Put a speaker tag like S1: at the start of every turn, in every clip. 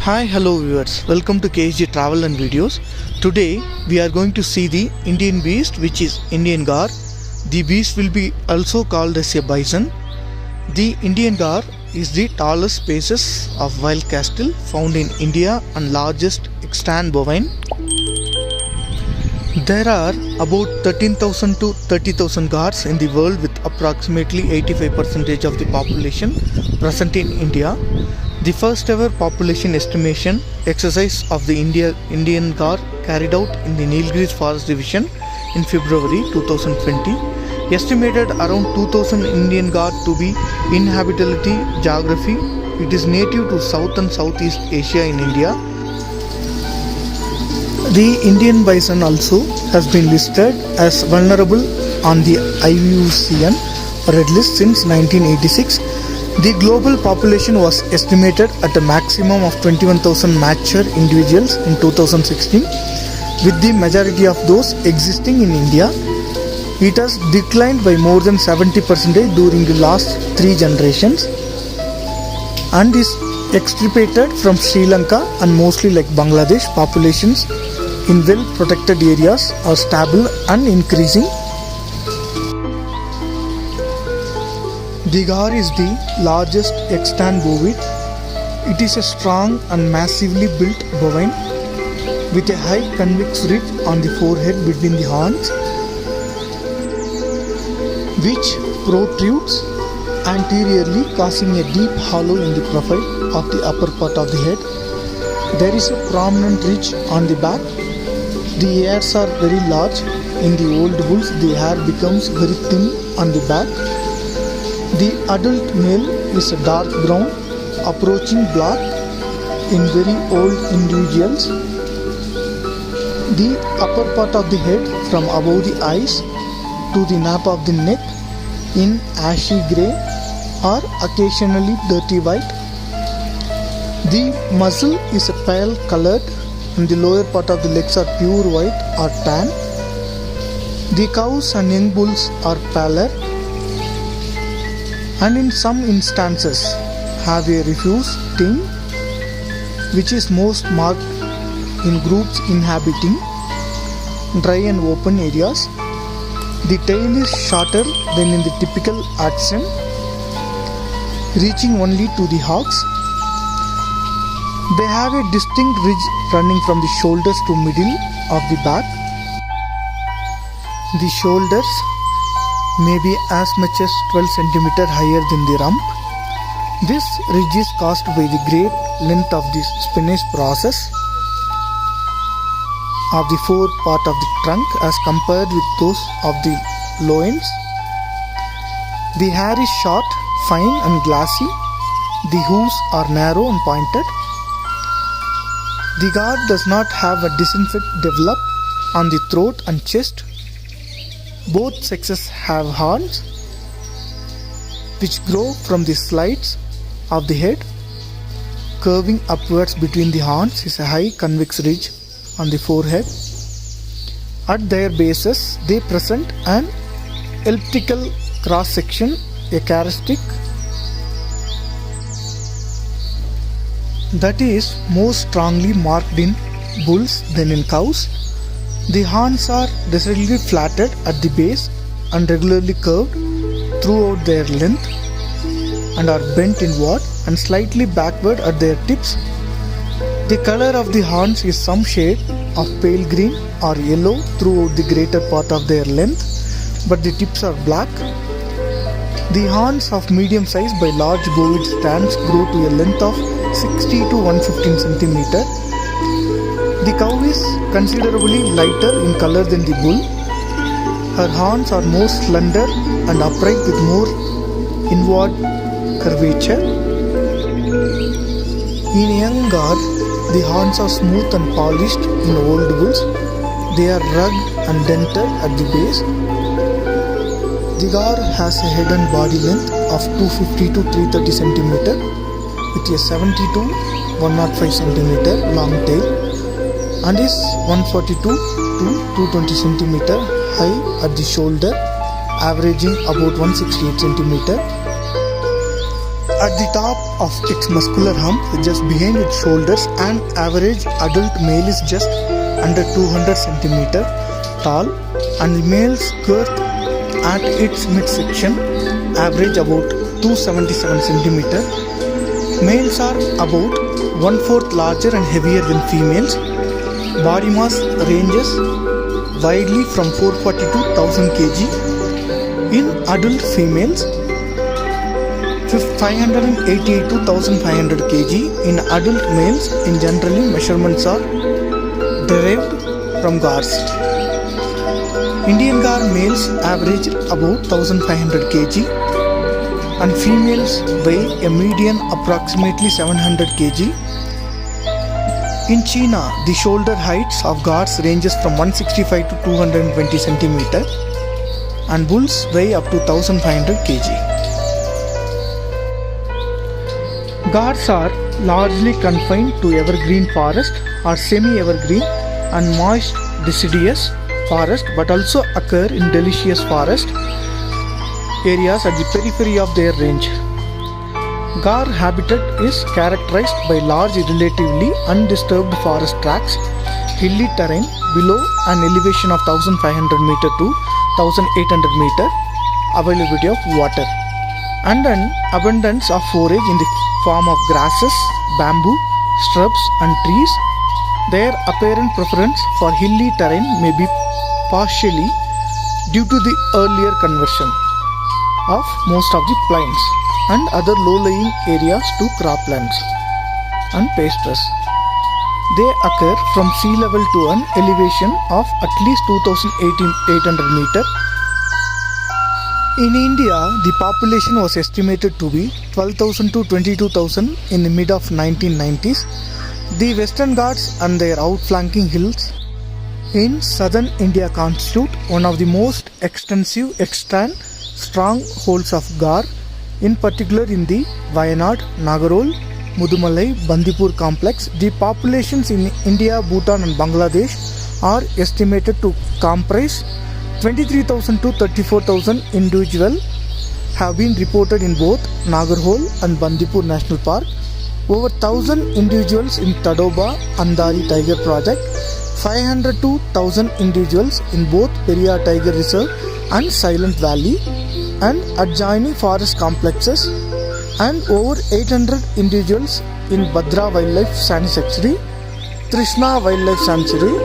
S1: Hi, hello viewers. Welcome to KSG Travel and Videos. Today we are going to see the Indian beast, which is Indian gaur. The beast will be also called as a bison. The Indian gaur is the tallest species of wild cattle found in India and largest extant bovine. There are about 13,000 to 30,000 gaurs in the world, with approximately 85% of the population present in India. The first ever population estimation exercise of the Indian gaur carried out in the Nilgiris Forest Division in February 2020 estimated around 2000 Indian gaur to be inhabitability geography. It is native to South and Southeast Asia in India. The Indian bison also has been listed as vulnerable on the IUCN Red List since 1986. The global population was estimated at a maximum of 21,000 mature individuals in 2016, with the majority of those existing in India. It has declined by more than 70% during the last 3 generations and is extirpated from Sri Lanka and mostly like Bangladesh. Populations in well protected areas are stable and increasing. The gaur is the largest extant bovine. It is a strong and massively built bovine with a high convex ridge on the forehead between the horns, which protrudes anteriorly, causing a deep hollow in the profile of the upper part of the head. There is a prominent ridge on the back. The ears are very large. In the old bulls, the hair becomes very thin on the back. The adult male is a dark brown, approaching black in very old individuals. The upper part of the head from above the eyes to the nape of the neck in ashy grey or occasionally dirty white. The muzzle is a pale colored and the lower part of the legs are pure white or tan. The cows and young bulls are paler and in some instances have a rufous tint, which is most marked in groups inhabiting dry and open areas. The tail is shorter than in the typical accent, reaching only to the hocks. They have a distinct ridge running from the shoulders to middle of the back. The shoulders may be as much as 12 cm higher than the rump. This ridge is caused by the great length of the spinous process of the fore part of the trunk as compared with those of the loins. The hair is short, fine and glassy. The hooves are narrow and pointed. The gaur does not have a disinfect develop on the throat and chest. Both sexes have horns which grow from the sides of the head. Curving upwards between the horns is a high convex ridge on the forehead. At their bases, they present an elliptical cross section, a characteristic that is more strongly marked in bulls than in cows. The horns are decidedly flattened at the base and regularly curved throughout their length and are bent inward and slightly backward at their tips. The color of the horns is some shade of pale green or yellow throughout the greater part of their length, but the tips are black. The horns of medium size by large bovine stands grow to a length of 60 to 115 cm. The cow is considerably lighter in color than the bull. Her horns are more slender and upright with more inward curvature. In a young gaur, the horns are smooth and polished. In old bulls, they are rugged and dented at the base. The gaur has a head and body length of 250 to 330 cm with a 70 to 105 cm long tail and is 142 to 220 cm high at the shoulder, averaging about 168 cm. At the top of its muscular hump, just behind its shoulders, an average adult male is just under 200 cm tall, and the male's girth at its midsection average about 277 cm. Males are about 1/4 larger and heavier than females. Body mass ranges widely from 440 to 1000 kg. In adult females, 588 to 1500 kg. In adult males, in generally measurements are derived from gaurs. Indian gaur males average about 1500 kg and females weigh a median approximately 700 kg. In China, the shoulder heights of gaurs ranges from 165 to 220 cm and bulls weigh up to 1500 kg. Gaurs are largely confined to evergreen forest or semi-evergreen and moist deciduous forest, but also occur in deciduous forest areas at the periphery of their range. Gaur habitat is characterized by large, relatively undisturbed forest tracts, hilly terrain below an elevation of 1500 meter to 1800 meter, availability of water, and an abundance of forage in the form of grasses, bamboo, shrubs and trees. Their apparent preference for hilly terrain may be partially due to the earlier conversion of most of the plains and other low-lying areas to croplands and pastures. They occur from sea level to an elevation of at least 2800 meter. In India, the population was estimated to be 12,000 to 22,000 in the mid of 1990s. The Western Ghats and their outflanking hills in southern India constitute one of the most extensive extant strongholds of gaur, in particular in the Wayanad, Nagarhole, Mudumalai, Bandipur complex. The populations in India, Bhutan and Bangladesh are estimated to comprise 23,000 to 34,000 individuals have been reported in both Nagarhole and Bandipur National Park. Over 1,000 individuals in Tadoba Andari Tiger Project, 500 to 1,000 individuals in both Periyar Tiger Reserve and Silent Valley and adjoining forest complexes, and over 800 individuals in Bhadra Wildlife Sanctuary. Trishna Wildlife Sanctuary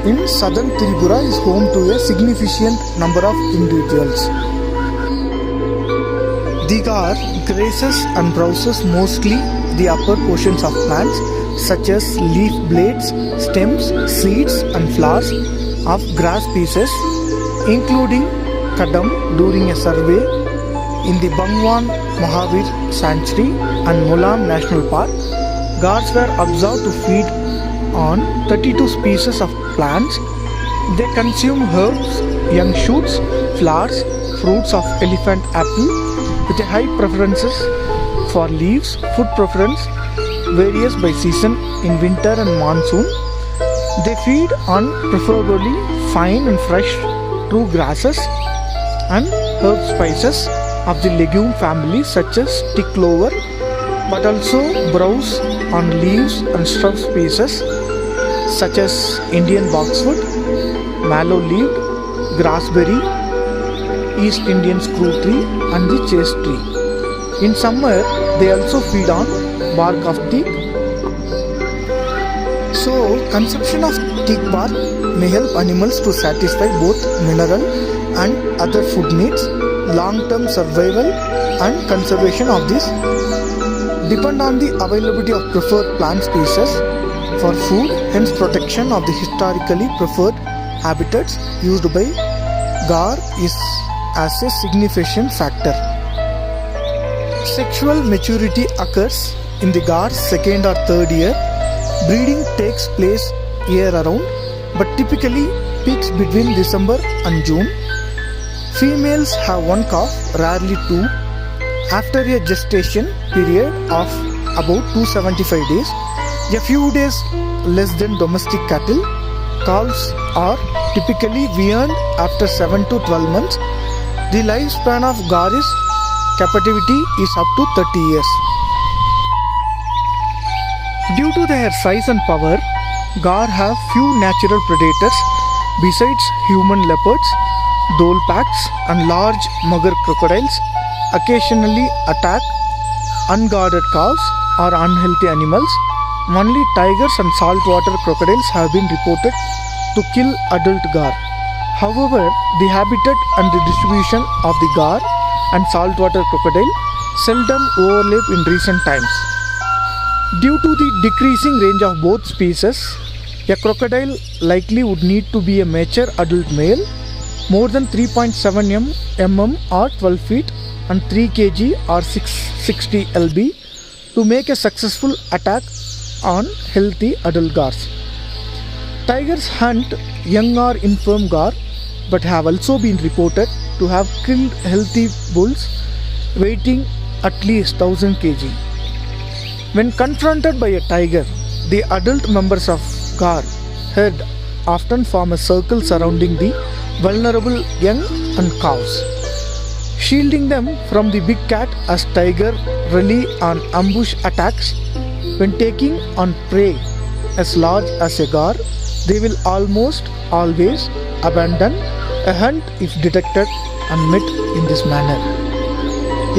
S1: in southern Tripura is home to a significant number of individuals. The gaur grazes and browses mostly the upper portions of plants such as leaf blades, stems, seeds and flowers of grass species, including kadam. During a survey in the Bhagwan Mahavir Sanctuary and Mulam National Park, gaurs were observed to feed on 32 species of plants. They consume herbs, young shoots, flowers, fruits of elephant apple with a high preferences for leaves. Food preference varies by season. In winter and monsoon, they feed on preferably fine and fresh true grasses and herb spices of the legume family such as stick clover, but also browse on leaves and shrub species such as Indian boxwood, mallow-leaved, grassberry, East Indian screw tree and the chase tree. In summer, they also feed on bark of teak. So, consumption of teak bark may help animals to satisfy both mineral and other food needs. Long-term survival and conservation of this depend on the availability of preferred plant species for food, hence protection of the historically preferred habitats used by gaur is as a significant factor. Sexual maturity occurs in the gaur's second or third year. Breeding takes place year around, but typically peaks between December and June. Females have one calf, rarely two. After a gestation period of about 275 days, a few days less than domestic cattle, calves are typically weaned after 7 to 12 months. The lifespan of gaur is captivity is up to 30 years. Due to their size and power, gaur have few natural predators besides human leopards, dhole packs and large mugger crocodiles occasionally attack unguarded calves or unhealthy animals. Only tigers and saltwater crocodiles have been reported to kill adult gaur. However, the habitat and the distribution of the gaur and saltwater crocodile seldom overlap in recent times. Due to the decreasing range of both species, a crocodile likely would need to be a mature adult male, more than 3.7 mm or 12 feet and 3 kg or 660 lb to make a successful attack on healthy adult gaurs. Tigers hunt young or infirm gaur but have also been reported to have killed healthy bulls weighing at least 1000 kg. When confronted by a tiger, the adult members of gaur herd often form a circle surrounding the vulnerable young and calves, shielding them from the big cat as tiger rely on ambush attacks. When taking on prey as large as a gaur, they will almost always abandon a hunt if detected and met in this manner.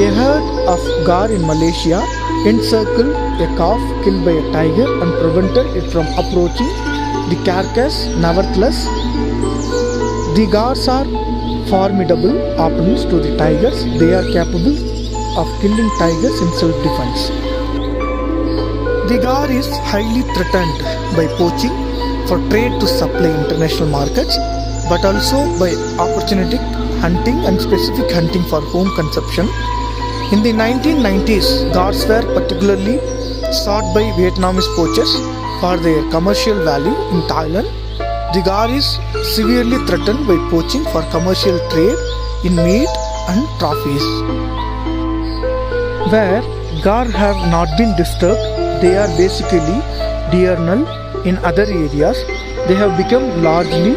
S1: A herd of gaur in Malaysia encircled a calf killed by a tiger and prevented it from approaching the carcass. Nevertheless, the gaurs are formidable opponents to the tigers. They are capable of killing tigers in self-defense. The gaur is highly threatened by poaching for trade to supply international markets, but also by opportunistic hunting and specific hunting for home consumption. In the 1990s, gaurs were particularly sought by Vietnamese poachers for their commercial value in Thailand. The gaur is severely threatened by poaching for commercial trade in meat and trophies. Where gaur have not been disturbed, they are basically diurnal. In other areas, they have become largely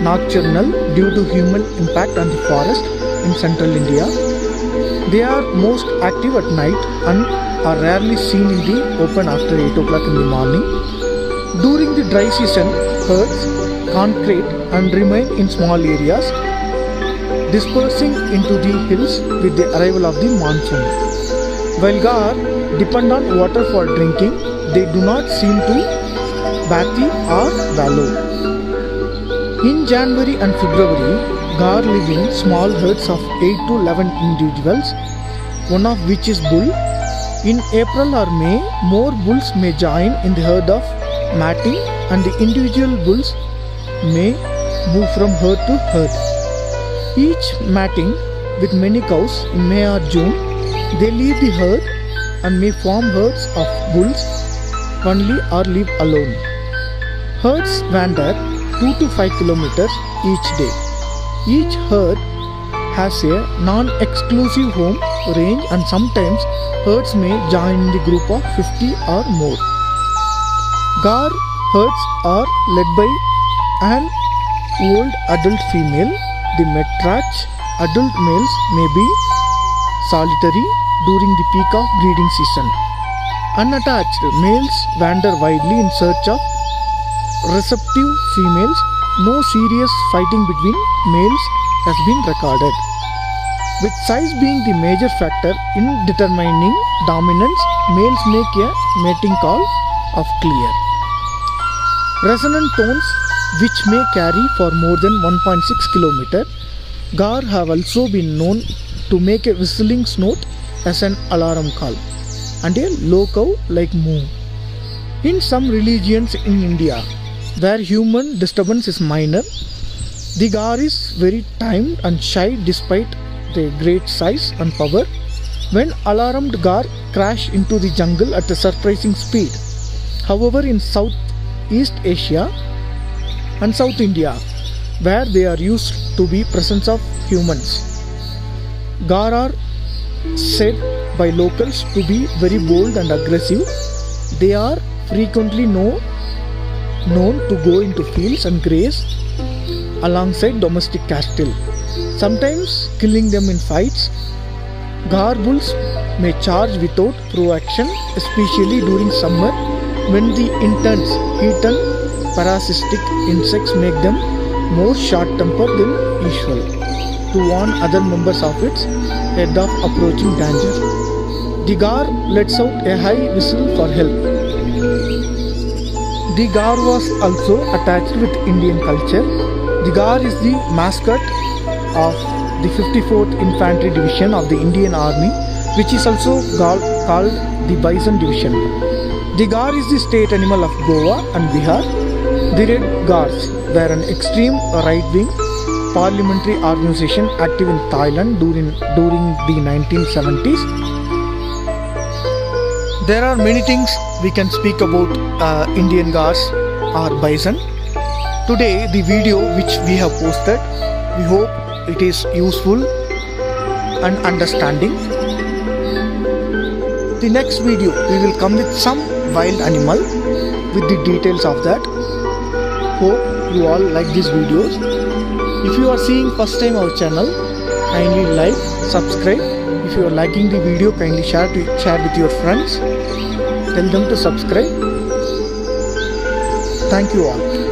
S1: nocturnal due to human impact on the forest in central India. They are most active at night and are rarely seen in the open after 8 o'clock in the morning. During the dry season, herds congregate and remain in small areas, dispersing into the hills with the arrival of the monsoon. While gaur depend on water for drinking, they do not seem to bathe or wallow. In January and February, gaur live in small herds of 8 to 11 individuals, one of which is bull. In April or May, more bulls may join in the herd of mating and the individual bulls may move from herd to herd. Each mating with many cows in May or June, they leave the herd and may form herds of bulls only or live alone. Herds wander 2 to 5 kilometers each day. Each herd has a non-exclusive home range and sometimes herds may join in the group of 50 or more. Gaur herds are led by an old adult female. The matriarch adult males may be solitary during the peak of breeding season. Unattached males wander widely in search of receptive females. No serious fighting between males has been recorded. With size being the major factor in determining dominance, males make a mating call of clear, resonant tones which may carry for more than 1.6 km. Gaur have also been known to make a whistling note as an alarm call and a low cow like moo. In some religions in India, where human disturbance is minor, the gaur is very timed and shy despite their great size and power. When alarmed, gaur crash into the jungle at a surprising speed. However, in Southeast Asia and South India, where they are used to be presence of humans, gaur are said by locals to be very bold and aggressive. They are frequently known to go into fields and graze alongside domestic cattle, sometimes killing them in fights. Gaur bulls may charge without proaction, especially during summer when the intense heat and parasitic insects make them more short-tempered than usual, to warn other members of its herd of approaching danger. The gaur lets out a high whistle for help. The gaur was also attached with Indian culture. The gaur is the mascot of the 54th Infantry Division of the Indian Army, which is also called the Bison Division. The gaur is the state animal of Goa and Bihar. The Red Guards were an extreme right-wing parliamentary organization active in Thailand during the 1970s. There are many things we can speak about Indian gaurs or bison. Today, the video which we have posted, we hope it is useful and understanding. The next video, we will come with some wild animal with the details of that. Hope you all like these videos. If you are seeing first time our channel, kindly like, subscribe. If you are liking the video, kindly share with your friends. Tell them to subscribe. Thank you all.